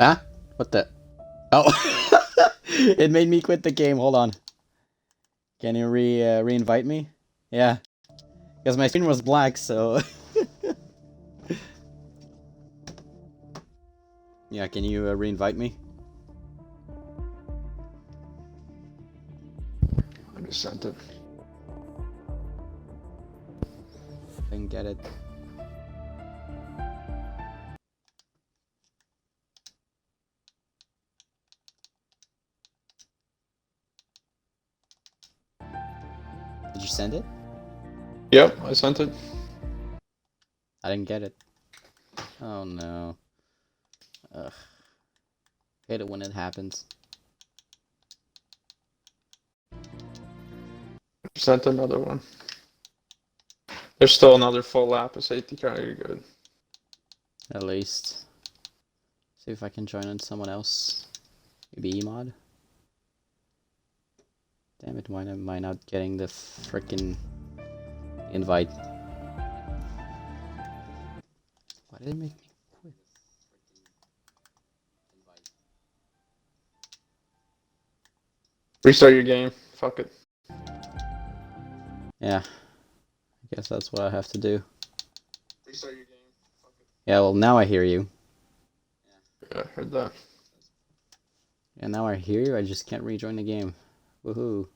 Huh? What the? Oh, it made me quit the game. Hold on. Can you re-invite me? Yeah, because my screen was black, so yeah. Can you re-invite me? I just sent it. Didn't get it. Did you send it? Yep, I sent it. I didn't get it. Oh no. Ugh. Hate it when it happens. Sent another one. There's still another full lap of safety car. You're good. At least. See if I can join on someone else. Maybe Emod? Damn it, why am I not getting the frickin' invite? Why did it make me quit? Restart your game. Fuck it. Yeah. I guess that's what I have to do. Restart your game. Fuck it. Yeah, well, now I hear you. Yeah, I heard that. And now I hear you, I just can't rejoin the game. Woohoo.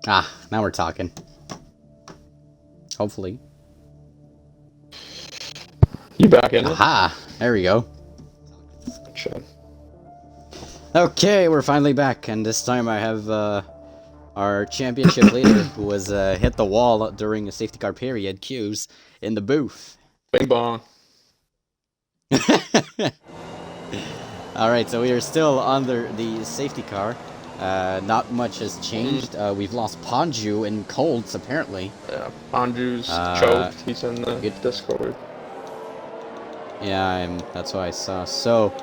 Ah, now we're talking. Hopefully. You back in it? Aha! There we go. Shit. Okay, we're finally back, and this time I have our championship leader, who was hit the wall during a safety car period, Q's, in the booth. Bing bong. Alright, so we are still under the safety car. Not much has changed. We've lost Ponju and Colts, apparently. Yeah, Anju's choked. He's in the it- Discord. Yeah, that's what I saw. So,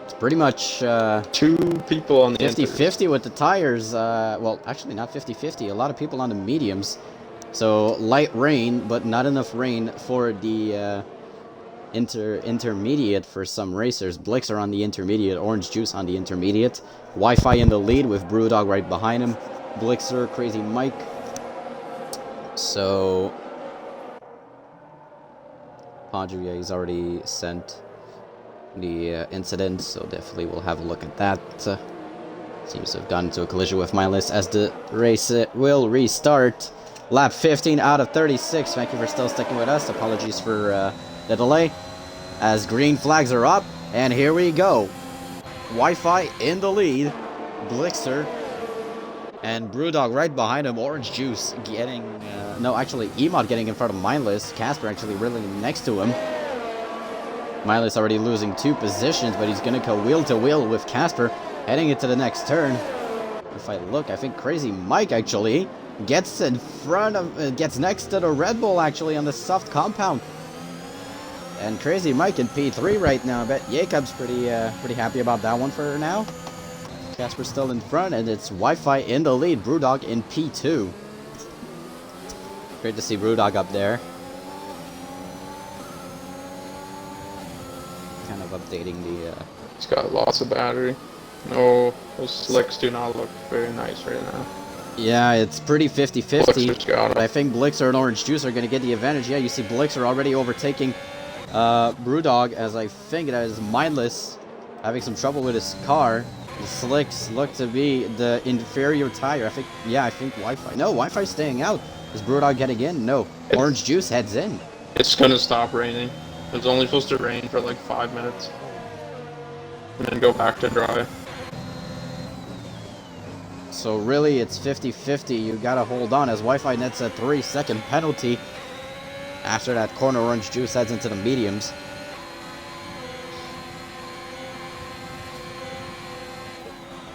it's pretty much 2 people on the 50-50 with the tires. Well, actually not 50-50. A lot of people on the mediums. So, light rain, but not enough rain for the intermediate for some racers. Blixer on the intermediate, Orange Juice on the intermediate. Wi-Fi in the lead with Brewdog right behind him. Blixer, Crazy Mike. So, Padre, yeah, he's already sent the incident, so definitely we'll have a look at that. Seems to have gotten into a collision with Mindless as the race will restart. Lap 15 out of 36. Thank you for still sticking with us. Apologies for the delay. As green flags are up, and here we go. Wi-Fi in the lead. Blixer and Brewdog right behind him. Orange Juice getting... no, actually, Emod getting in front of Mindless. Casper actually really next to him. Mindless already losing 2 positions, but he's going to go wheel-to-wheel with Casper, heading into the next turn. If I look, I think Crazy Mike actually gets in front of... gets next to the Red Bull, actually, on the soft compound. And Crazy Mike in P3 right now. I bet Jacob's pretty happy about that one for now. Casper's still in front, and it's Wi-Fi in the lead. Brewdog in P2. Great to see Brewdog up there. Kind of updating the... It's got lots of battery. No, those slicks do not look very nice right now. Yeah, it's pretty 50-50, but I think Blixer and Orange Juice are going to get the advantage. Yeah, you see Blixer already overtaking Brewdog, as I think that is Mindless having some trouble with his car. The slicks look to be the inferior tire. I think Wi-Fi. No, Wi-Fi's staying out. Is Brewdog getting in? No. Orange Juice heads in. It's going to stop raining. It's only supposed to rain for like 5 minutes. And then go back to dry. So really, it's 50-50. You gotta hold on as Wi-Fi nets a 3-second penalty. After that corner, Orange Juice heads into the mediums.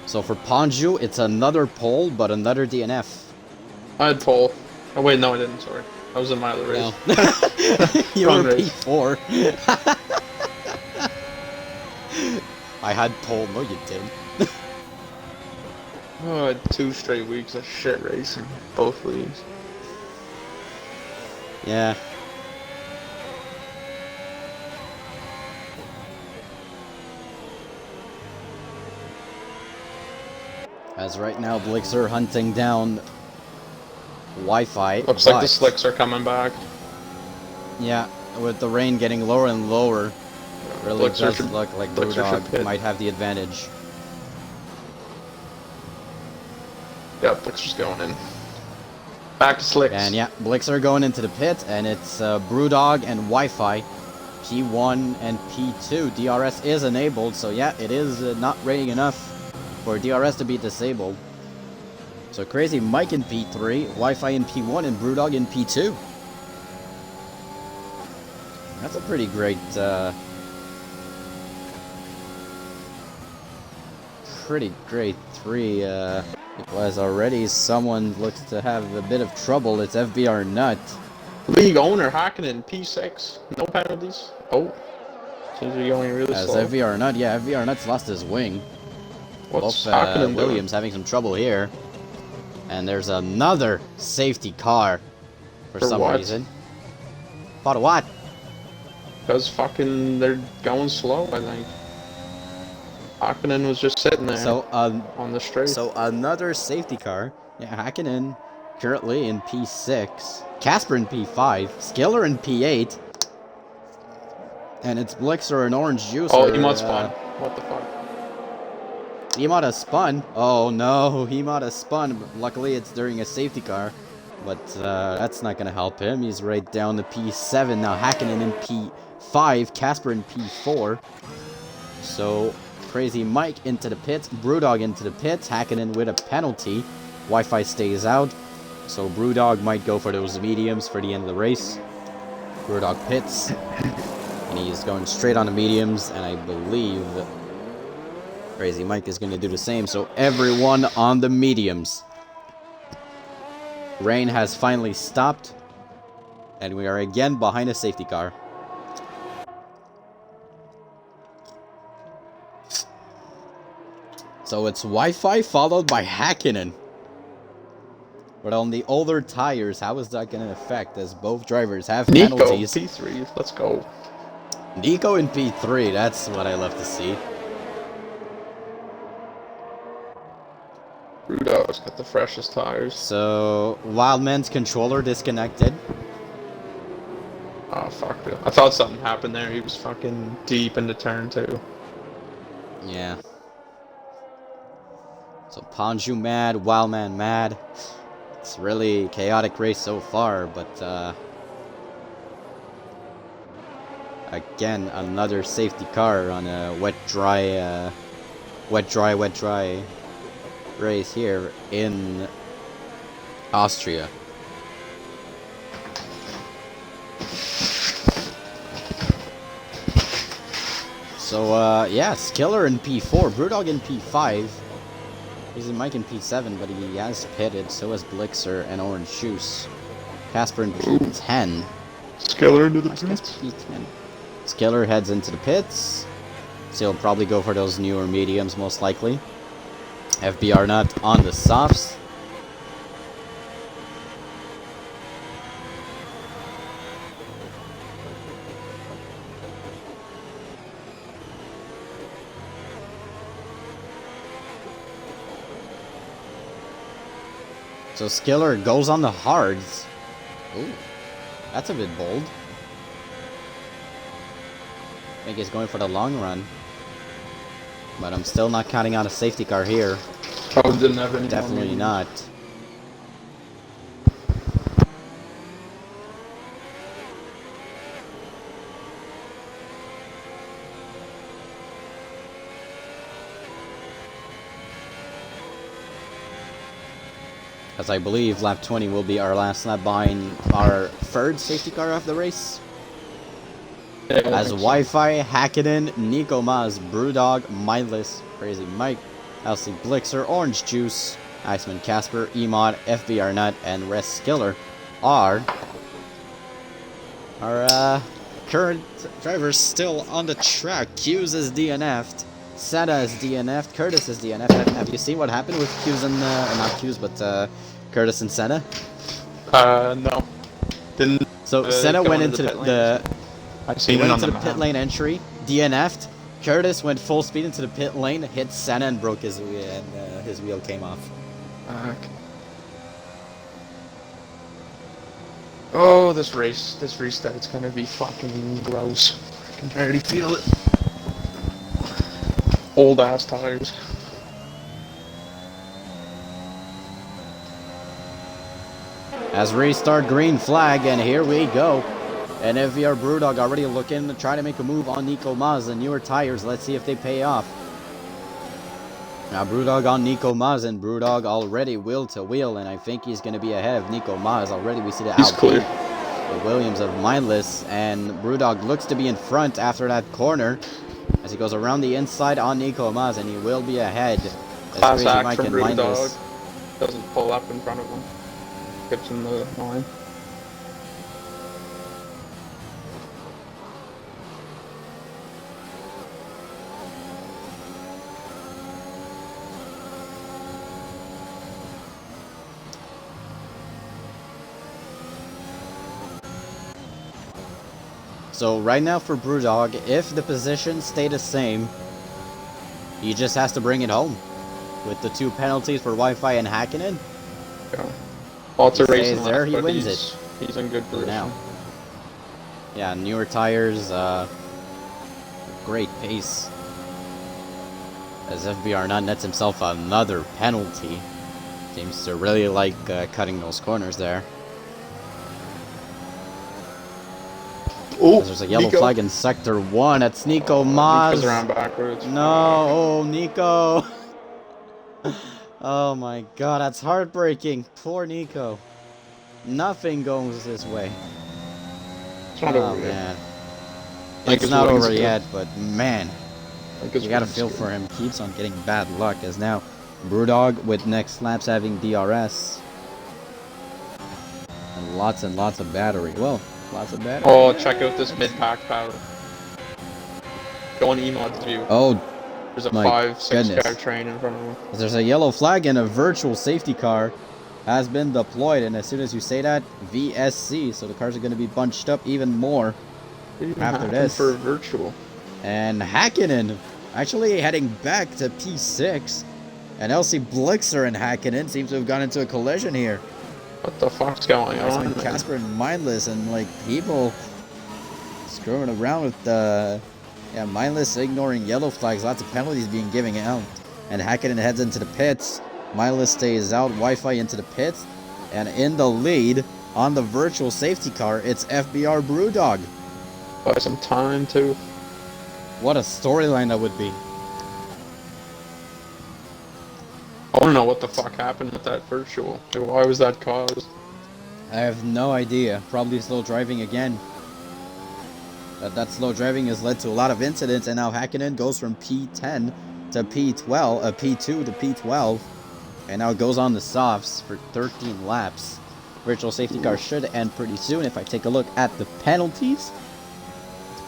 So for Ponju, it's another pole, but another DNF. I had pole. Oh wait, no I didn't, sorry. I was in my other race. No. You were P4. I had pole, no you didn't. Oh, I had 2 straight weeks of shit racing. Both leagues. Yeah. As right now, Blixer hunting down Wi-Fi. Looks like the slicks are coming back. Yeah, with the rain getting lower and lower, really does look like Brewdog might have the advantage. Yeah, Blixer's going in. Back to slicks. And yeah, Blixer going into the pit, and it's Brewdog and Wi-Fi, P1 and P2. DRS is enabled, so yeah, it is not raining enough for DRS to be disabled. So Crazy Mike in P3, Wi-Fi in P1, and Brewdog in P2. That's a pretty great, three. Because already someone looks to have a bit of trouble. It's FBR Nut. League owner Hakkinen P6. No penalties. Oh. Seems to be going really slow. As FBR Nut, yeah, FBR Nut's lost his wing. What's Both Williams having some trouble here. And there's another safety car for some reason. For what? Because fucking they're going slow, I think. Hakkinen was just sitting there on the straight. So another safety car. Yeah, Hakkinen currently in P6. Casper in P5. Skiller in P8. And it's Blixer and Orange Juice. Oh, he must spun. What the fuck? He might have spun. Oh no, he might have spun. But luckily, it's during a safety car. But that's not going to help him. He's right down to P7 now. Hakkinen in P5. Casper in P4. So Crazy Mike into the pits. Brewdog into the pits. Hakkinen with a penalty. Wi-Fi stays out. So Brewdog might go for those mediums for the end of the race. Brewdog pits. And he's going straight on the mediums. And I believe Crazy Mike is going to do the same. So everyone on the mediums. Rain has finally stopped. And we are again behind a safety car. So it's Wi-Fi followed by Hakkinen. But on the older tires, how is that going to affect as both drivers have penalties? Nico, P3, let's go. Nico in P3, that's what I love to see. Brewdog's got the freshest tires. So, Wildman's controller disconnected. Oh, fuck. I thought something happened there. He was fucking deep into turn 2. Yeah. So, Ponju mad, Wildman mad. It's really chaotic race so far, but, again, another safety car on a wet, dry race here in Austria. So, yeah, Skiller in P4, Brewdog in P5. He's in Mike in P7, but he has pitted, so has Blixer and Orange Juice. Casper in P10. Skiller into the pits. P10. Skiller heads into the pits. So he'll probably go for those newer mediums, most likely. FBR Nut on the softs. So Skiller goes on the hards. Ooh, that's a bit bold. I think he's going for the long run. But I'm still not counting on a safety car here. Probably didn't have any. Definitely not. As I believe lap 20 will be our last lap buying our third safety car of the race. Yeah, as Wi-Fi, Hackenden, Nico Maz, Brewdog, Mindless, Crazy Mike, Elsie Blixer, Orange Juice, Iceman Casper, Emod, FBR Nut, and Res Skiller are our current drivers still on the track. Q's is DNF'd, Senna is DNF'd, Curtis is DNF'd. Have you seen what happened with Q's and, not Q's, but Curtis and Senna? No. Didn't. So Senna went into the I've seen it on the pit lane entry, DNF'd. Curtis went full speed into the pit lane, hit Senna and broke his wheel, and his wheel came off. Okay. Oh, this restart's gonna be fucking gross. I can already feel it. Old ass tires. As restart green flag, and here we go. And FVR Brewdog already looking to try to make a move on Nico Maz and newer tires. Let's see if they pay off. Now Brewdog on Nico Maz, and Brewdog already wheel to wheel, and I think he's going to be ahead of Nico Maz. Already we see the Alpine, the Williams of Mindless, and Brewdog looks to be in front after that corner as he goes around the inside on Nico Maz, and he will be ahead. Class act from Brewdog. Doesn't pull up in front of him. Gets in the line. So right now for Brewdog, if the positions stay the same, he just has to bring it home. With the 2 penalties for Wi-Fi and Hackenen. Yeah. Lots of racing there, left, he wins it. He's in good position. Now. Yeah, newer tires, great pace. As FBR Nut nets himself another penalty. Seems to really like cutting those corners there. Oh, there's a yellow flag in Sector 1. That's Nico Maz. Nico's around backwards. No, oh, Nico. Oh my god, that's heartbreaking. Poor Nico. Nothing goes this way. It's not over man. Yet. It's not over yet, but man. You gotta feel for him. Keeps on getting bad luck, as now Brewdog with next laps having DRS. And lots of battery. Well, lots of battery. Oh, check out this mid-pack power. Go on Emod's view. Oh, there's a 5-6 car train in front of him. There's a yellow flag, and a virtual safety car has been deployed, and as soon as you say that, VSC, so the cars are going to be bunched up even more after this. For virtual. And Hackenen actually heading back to P6, and Elsie Blixer and Hackenen seems to have gone into a collision here. What the fuck's going on? Casper and Mindless, and like people screwing around with the Mindless ignoring yellow flags, lots of penalties being given out, and Hackenen heads into the pits. Mindless stays out, Wi-Fi into the pits, and in the lead on the virtual safety car, it's FBR Brewdog. Buy some time too. What a storyline that would be. I want to know what the fuck happened with that virtual. Why was that caused? I have no idea. Probably slow driving again. That slow driving has led to a lot of incidents, and now Hackenen goes from P10 to P12, P2 to P12, and now goes on the softs for 13 laps. Virtual safety car should end pretty soon if I take a look at the penalties.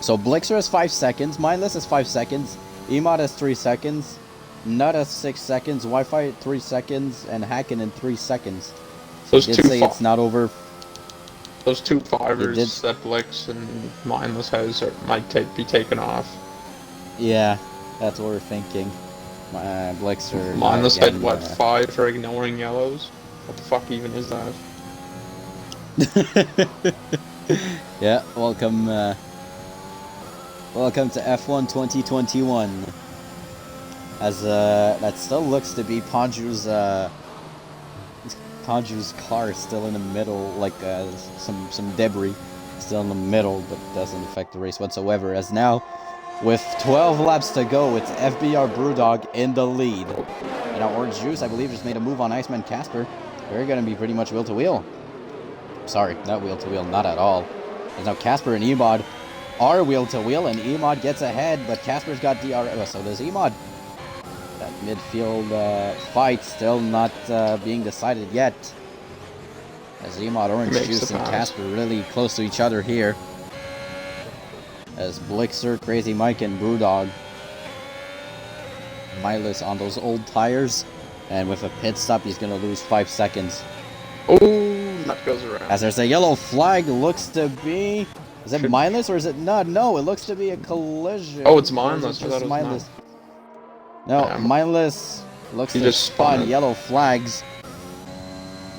So Blixer has 5 seconds, Mindless has 5 seconds, Emod has 3 seconds, Nuta 6 seconds, Wi-Fi 3 seconds, and Hakkinen 3 seconds. So Those you did say it's not over. Those two fivers that Blix and Mindless has might be taken off. Yeah, that's what we're thinking. Blixer. Mindless had what, 5 for ignoring yellows? What the fuck even is that? Yeah, welcome to F1 2021. As that still looks to be Ponju's car still in the middle, like some debris still in the middle, but doesn't affect the race whatsoever. As now, with 12 laps to go, it's FBR Brewdog in the lead. And now Orange Juice, I believe, just made a move on Iceman Casper. They're going to be pretty much wheel to wheel. Sorry, not wheel to wheel, not at all. As now Casper and Emod are wheel to wheel, and Emod gets ahead, but Casper's got DRS, so does Emod. That midfield fight still not being decided yet. As Emod, Orange Juice, and Casper really close to each other here. As Blixer, Crazy Mike, and Brewdog. Mindless on those old tires. And with a pit stop, he's going to lose 5 seconds. Oh, that goes around. As there's a yellow flag, looks to be... Is it Mindless or is it not? No, it looks to be a collision. Oh, it's Mindless. I thought it was Mindless. No, Mindless looks to spawn yellow flags.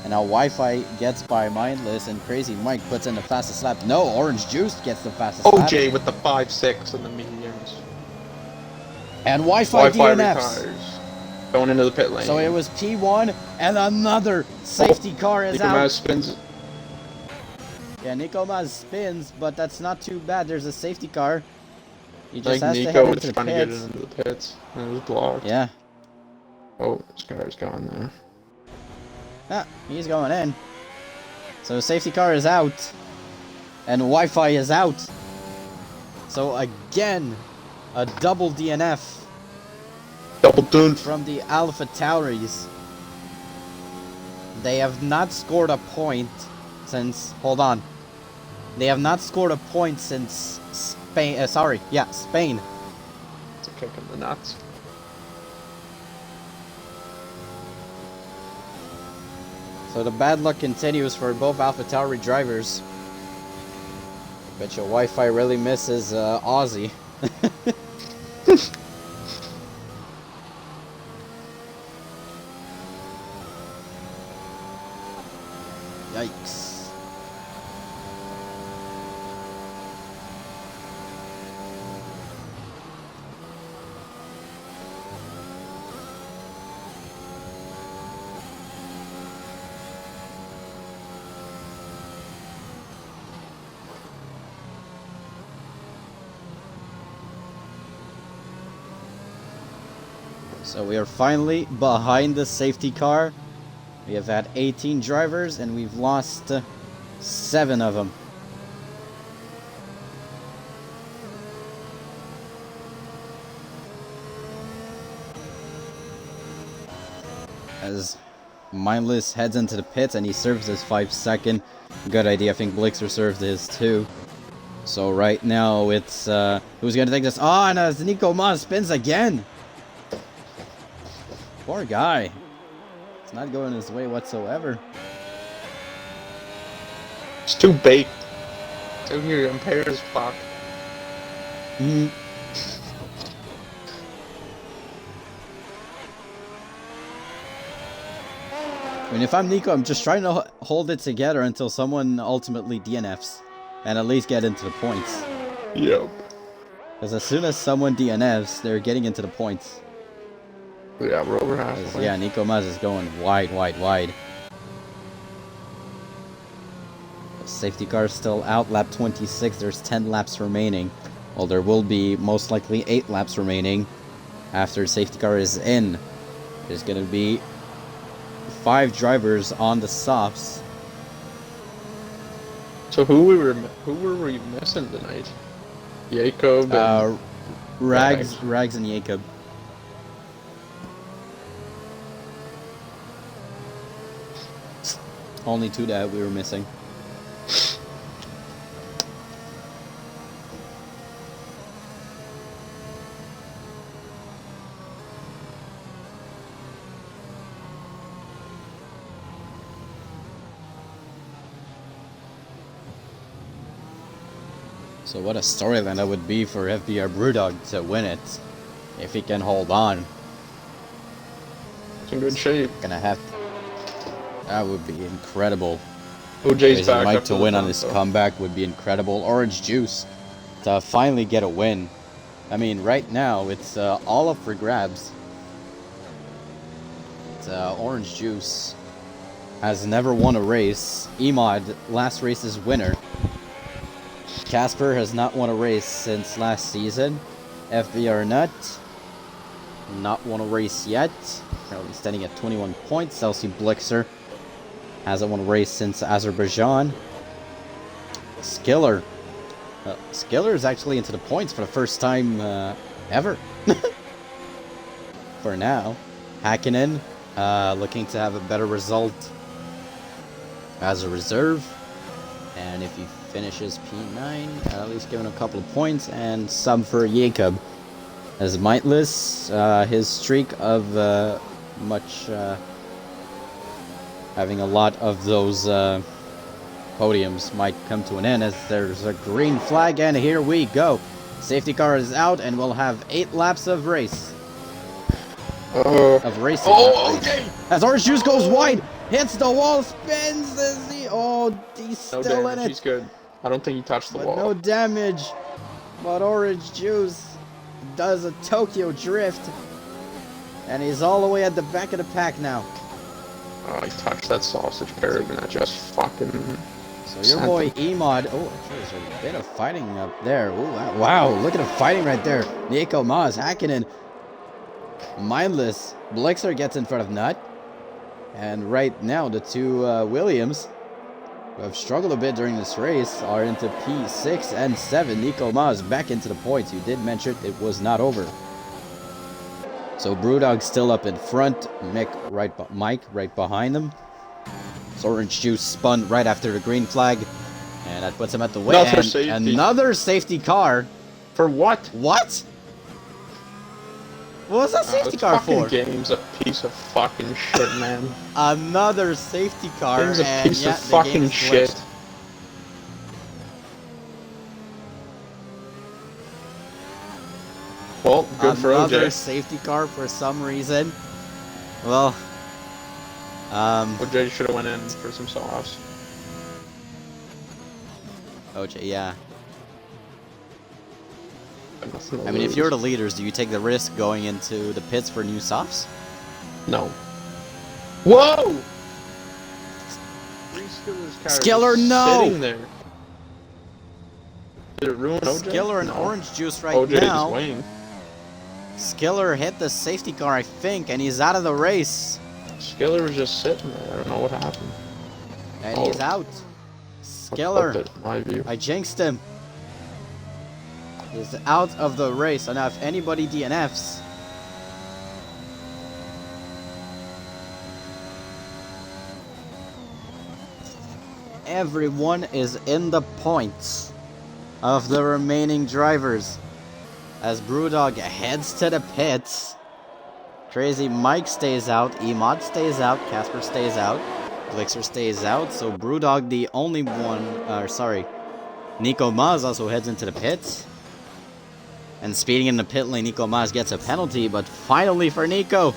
And now Wi-Fi gets by Mindless, and Crazy Mike puts in the fastest lap. No, Orange Juice gets the fastest lap. OJ with the 5.6 and the mediums. And Wi-Fi DNFs. Retires. Going into the pit lane. So it was P1, and another safety car is out. Nico Maz spins. Yeah, Nico Maz spins, but that's not too bad. There's a safety car. He just has to head into the trying pits. to get into the pits, and it was blocked. Yeah. Oh, this car's gone there. Ah, he's going in. So safety car is out. And Wi-Fi is out. So again, a double DNF. Double dune. From the Alpha Tauris. They have not scored a point since... Hold on. They have not scored a point since Spain... Spain. It's a kick in the nuts. So the bad luck continues for both AlphaTauri drivers. Bet your Wi-Fi really misses Aussie. Yikes. So we are finally behind the safety car. We have had 18 drivers and we've lost 7 of them. As Mindless heads into the pits and he serves his 5-second. Good idea. I think Blixer served his too. So right now it's who's gonna take this? Oh, and as Nico Maz spins again. Poor guy. It's not going his way whatsoever. It's too baked. Too here, impairs fuck. Mm-hmm. I mean, if I'm Nico, I'm just trying to hold it together until someone ultimately DNFs. And at least get into the points. Yep. Because as soon as someone DNFs, they're getting into the points. Yeah, we're over halfway. Yeah, Nico Maz is going wide. The safety car is still out, lap 26. There's 10 laps remaining. Well, there will be most likely 8 laps remaining after the safety car is in. There's going to be 5 drivers on the softs. So who were we missing tonight? Jacob and Rags and Jacob. Only 2 that we were missing. So what a storyline that would be for FBR Brewdog to win it, if he can hold on. It's in good shape. Gonna have that would be incredible. OJ's back Mike up to win on his comeback would be incredible. Orange Juice to finally get a win. I mean, right now it's all up for grabs. Orange Juice has never won a race. Emod, last race's winner. Casper has not won a race since last season. FBR Nut, not won a race yet. Currently standing at 21 points. Celsi Blixer hasn't won a race since Azerbaijan. Skiller. Skiller is actually into the points for the first time ever. For now. Hakkinen, looking to have a better result as a reserve. And if he finishes P9, at least given a couple of points. And some for Jacob. As Mightless, his streak of having a lot of those podiums might come to an end, as there's a green flag, and here we go. Safety car is out, and we'll have 8 laps of race. Of racing. Oh, okay. As Orange Juice goes wide, hits the wall, spins. He's still in it. He's good. I don't think he touched the wall. No damage. But Orange Juice does a Tokyo drift, and he's all the way at the back of the pack now. Oh, he touched that sausage curve, and that just fucking... So your boy Emod... Oh, there's a bit of fighting up there. Ooh, wow, look at the fighting right there. Nico Maz, Hakkinen, Mindless. Blixer gets in front of Nut. And right now, the two Williams, who have struggled a bit during this race, are into P6 and 7. Nico Maz back into the points. You did mention it was not over. So Brewdog still up in front. Mike right behind him. So Orange Juice spun right after the green flag. And that puts him at the win. Another safety car. For what? What? What was that safety car for? Game's a piece of fucking shit, man. Another safety car. Game's a piece of fucking shit. Well, good for OJ. Another safety car for some reason. Well, OJ should have went in for some softs. OJ, yeah. I mean, if you're the leaders, do you take the risk going into the pits for new softs? No. Whoa! Skiller, no! Sitting there. Did it ruin OJ? Skiller and Orange Juice right now. OJ is Skiller hit the safety car, I think, and he's out of the race. Skiller was just sitting there. I don't know what happened. And he's out. Skiller, my view. I jinxed him. He's out of the race. So now if anybody DNFs, everyone is in the points of the remaining drivers. As Brewdog heads to the pits. Crazy Mike stays out. Emod stays out. Casper stays out. Blixer stays out. So Brewdog, the only one... Nico Maz also heads into the pits. And speeding in the pit lane, Nico Maz gets a penalty. But finally for Nico,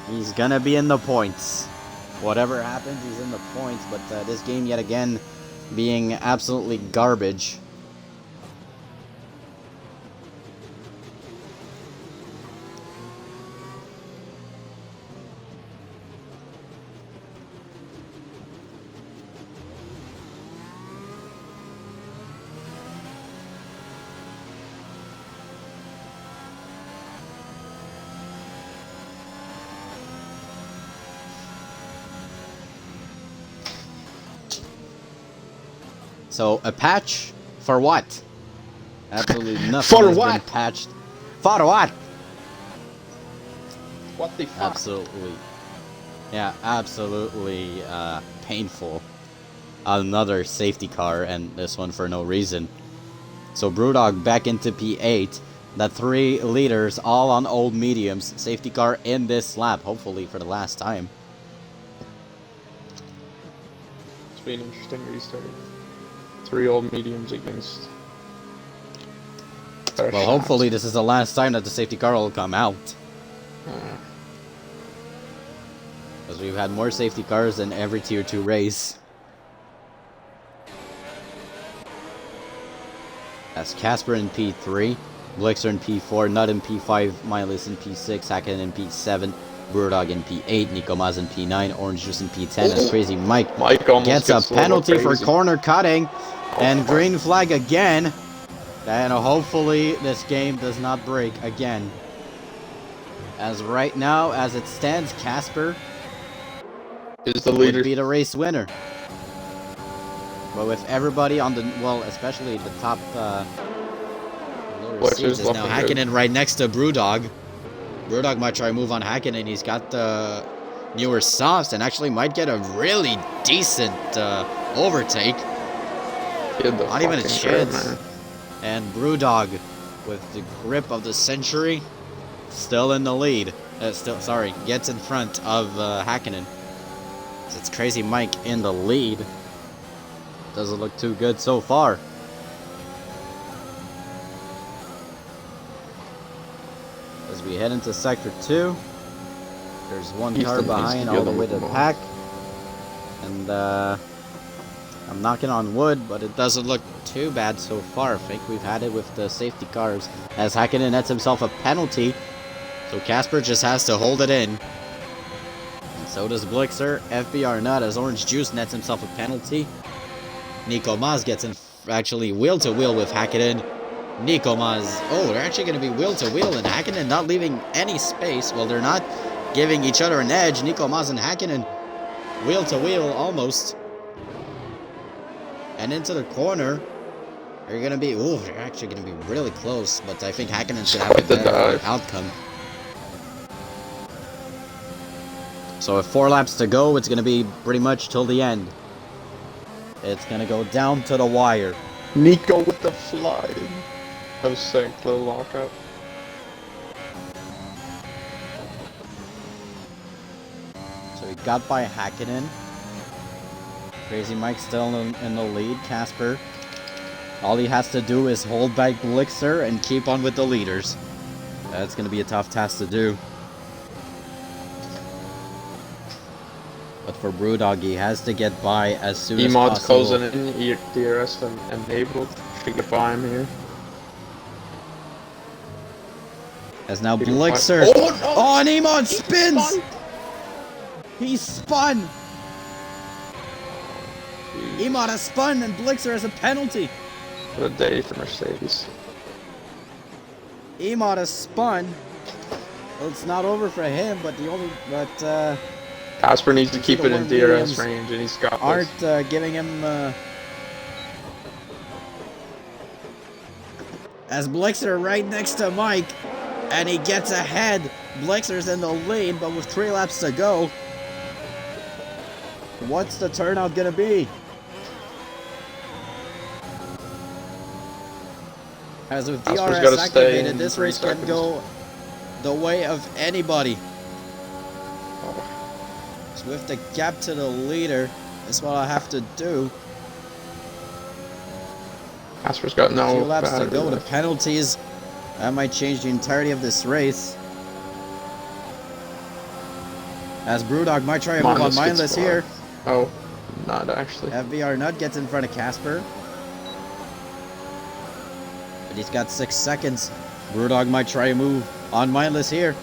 he's gonna be in the points. Whatever happens, he's in the points. But this game yet again being absolutely garbage. So, a patch for what? Absolutely nothing for has what? been patched. For what? What the fuck? Absolutely. Yeah, absolutely painful. Another safety car, and this one for no reason. So, Brewdog back into P8. The 3 leaders, all on old mediums. Safety car in this lap, hopefully for the last time. It's been an interesting restart. 3 old mediums against left. Well, hopefully this is the last time that the safety car will come out. Because we've had more safety cars than every Tier 2 race. That's Casper in P3, Blixer in P4, Nut in P5, Miles in P6, Hacken in P7, Brewdog in P8, Nico Maz in P9, Orange Juice in P10, and Crazy Mike gets a penalty for corner cutting, and green flag again, and hopefully this game does not break again. As right now, as it stands, Casper is the leader. Would be the race winner. But with everybody on the, well, especially the top lower seats, is now Hakkinen right next to Brewdog. Brewdog might try to move on Hakkinen. He's got the newer softs and actually might get a really decent overtake. Not even a chance. And Brewdog, with the grip of the century, still in the lead. Gets in front of Hakkinen. So it's Crazy Mike in the lead. Doesn't look too good so far. As we head into Sector 2, there's one car behind all the way to the pack. And I'm knocking on wood, but it doesn't look too bad so far. I think we've had it with the safety cars. As Hakkinen nets himself a penalty, so Casper just has to hold it in. And so does Blixer. FBR Nut as Orange Juice nets himself a penalty. Nico Maz gets in actually wheel-to-wheel with Hakkinen. Nico Maz, oh, they're actually going to be wheel-to-wheel, and Hakkinen not leaving any space. Well, they're not giving each other an edge. Nico Maz and Hakkinen wheel-to-wheel almost. And into the corner, they're going to be, ooh, they're actually going to be really close, but I think Hakkinen should have a better outcome. So with 4 laps to go, it's going to be pretty much till the end. It's gonna go down to the wire. Nico with the fly. That was sick, little lockout. So he got by Hakkinen. Crazy Mike still in the lead. Casper, all he has to do is hold back Blixer and keep on with the leaders. That's gonna be a tough task to do. But for Brewdog, he has to get by as soon as possible. Emod's closing in, DRS enabled to get by him here. As now Blixer. Oh, and Emod spins! He spun! Emod has spun and Blixer has a penalty. What a day for Mercedes. Emod has spun. Well, it's not over for him, but Casper needs to keep it in DRS range, and he's got this. Aren't giving him as Blixer right next to Mike, and he gets ahead. Blixer's in the lead, but with 3 laps to go, what's the turnout gonna be? As with DRS activated, this race can go the way of anybody. With the gap to the leader, that's what I have to do. Casper's got no 2 laps to go. The penalties, that might change the entirety of this race. As Brewdog might try to move on Mindless here. Oh, not actually. FBR Nut gets in front of Casper. But he's got 6 seconds. Brewdog might try to move on Mindless here.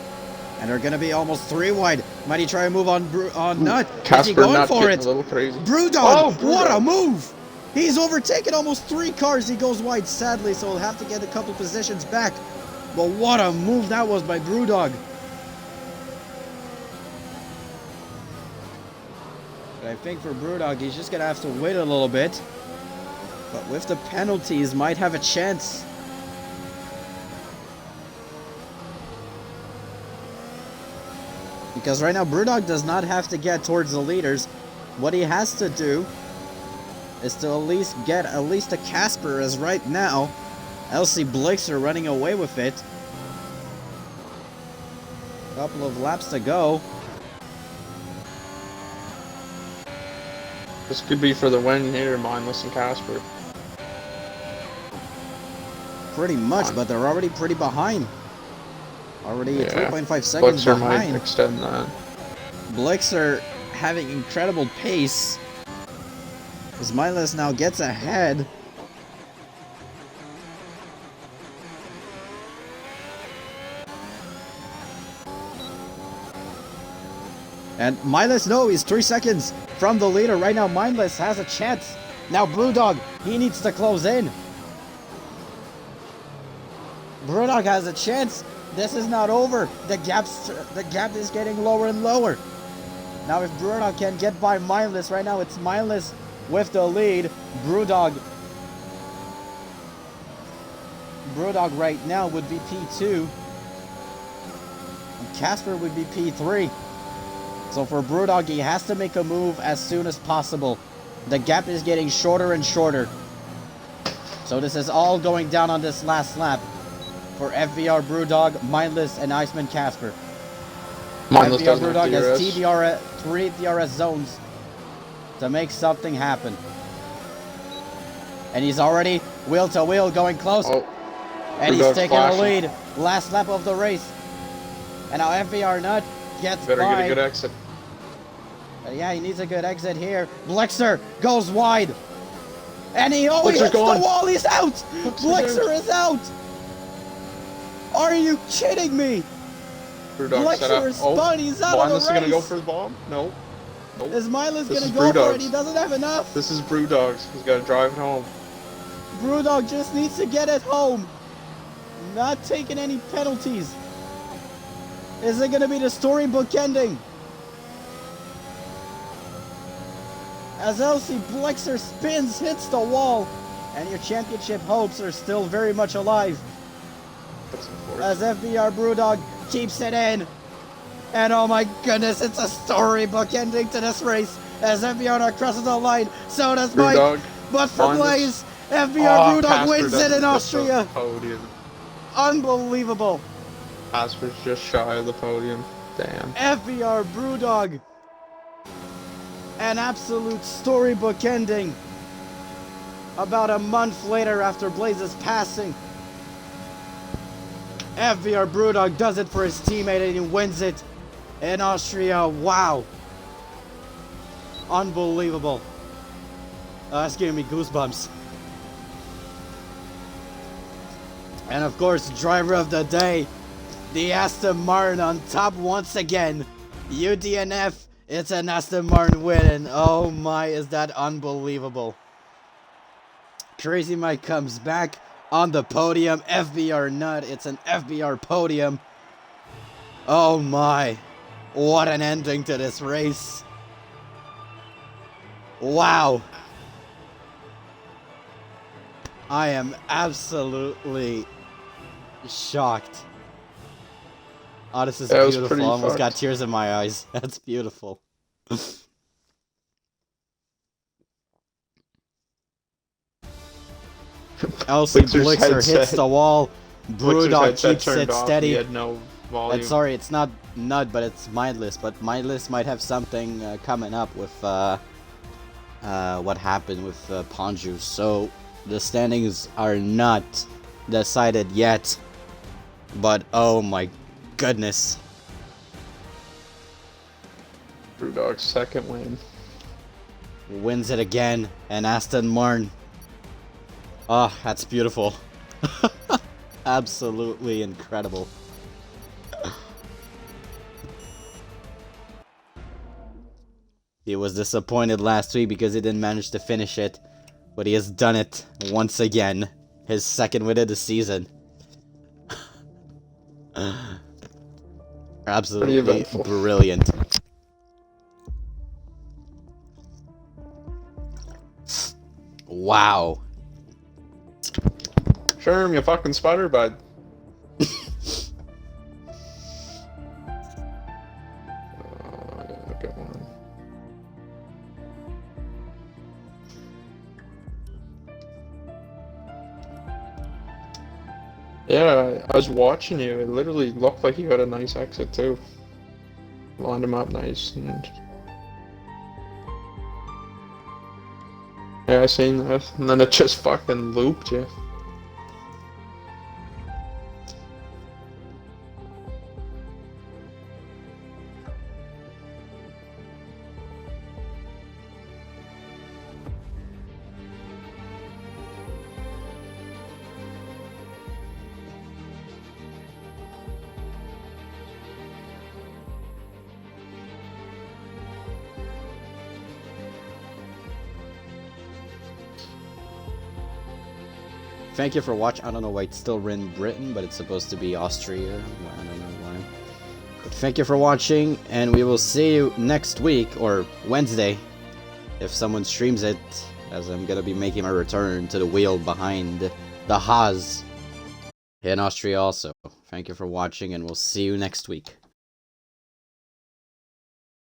And they're going to be almost 3 wide. Might he try to move on Nut? Is he going for it? Brewdog, what a move! He's overtaken almost 3 cars. He goes wide, sadly, so he'll have to get a couple positions back. But what a move that was by Brewdog. But I think for Brewdog, he's just going to have to wait a little bit. But with the penalties, might have a chance. Because right now, Brewdog does not have to get towards the leaders. What he has to do is to at least get at least a Casper, as right now, LC Blixer running away with it. A couple of laps to go. This could be for the win here, Mindless and Casper. pretty much, but they're already pretty behind. Already 3.5 seconds Blixer behind. might extend that. Blixer having incredible pace. As Mindless now gets ahead. And Mindless, no, he's 3 seconds from the leader. Right now, Mindless has a chance. Now, Brewdog, he needs to close in. Brewdog has a chance. This is not over. The gap is getting lower and lower. Now, if Brewdog can get by Mindless, right now it's Mindless with the lead. Brewdog right now would be P2. And Casper would be P3. So for Brewdog, he has to make a move as soon as possible. The gap is getting shorter and shorter. So this is all going down on this last lap for FVR Brewdog, Mindless, and Iceman Casper. Mindless FVR Brewdog has 3 DRS zones to make something happen. And he's already wheel to wheel going close. Oh, and he's taking the lead. Last lap of the race. And now FVR Nut gets better by. get a good exit. Yeah, he needs a good exit here. Blixer goes wide. And he hits the wall. He's out. Blixer is out. Are you kidding me? Blixer is spun. He's out of the race. Mindless gonna go for the bomb? No. Nope. Is Mindless gonna go for it? He doesn't have enough. This is Brewdog's. He's gotta drive it home. Brewdog just needs to get it home. Not taking any penalties. Is it gonna be the storybook ending? As LC Blixer spins, hits the wall, and your championship hopes are still very much alive. As FBR Brewdog keeps it in. And oh my goodness, it's a storybook ending to this race. As FBR crosses the line, so does Mike. But for Blaze, FBR Brewdog wins it in Austria. Unbelievable. Casper's just shy of the podium. Damn. FBR Brewdog. An absolute storybook ending. About a month later after Blaze's passing. FBR Brewdog does it for his teammate and he wins it in Austria. Wow. Unbelievable. That's giving me goosebumps. And of course, driver of the day, the Aston Martin on top once again. UDNF, it's an Aston Martin win, and oh my, is that unbelievable. Crazy Mike comes back on the podium. FBR Nut, it's an FBR podium. Oh my, what an ending to this race. Wow. I am absolutely shocked. Oh, this is beautiful. I almost got tears in my eyes. That's beautiful. LC Blixer hits the wall. Brewdog keeps it steady. He had no volume. And sorry, it's not Nut, but it's Mindless. But Mindless might have something coming up with what happened with Ponju. So the standings are not decided yet. But oh my goodness. Brewdog's second win. Wins it again, and Aston Martin. Oh, that's beautiful. Absolutely incredible. He was disappointed last week because he didn't manage to finish it, but he has done it once again. His second win of the season. Absolutely brilliant. Wow. Sherm, you fucking spider bud. Get one. Yeah, I was watching you. It literally looked like you got a nice exit too. Lined him up nice. And yeah, I seen that. And then it just fucking looped you. thank you for watching. I don't know why it's still in Britain, but it's supposed to be Austria. I don't know why. But thank you for watching, and we will see you next week, or Wednesday, if someone streams it, as I'm gonna be making my return to the wheel behind the Haas in Austria also. Thank you for watching, and we'll see you next week.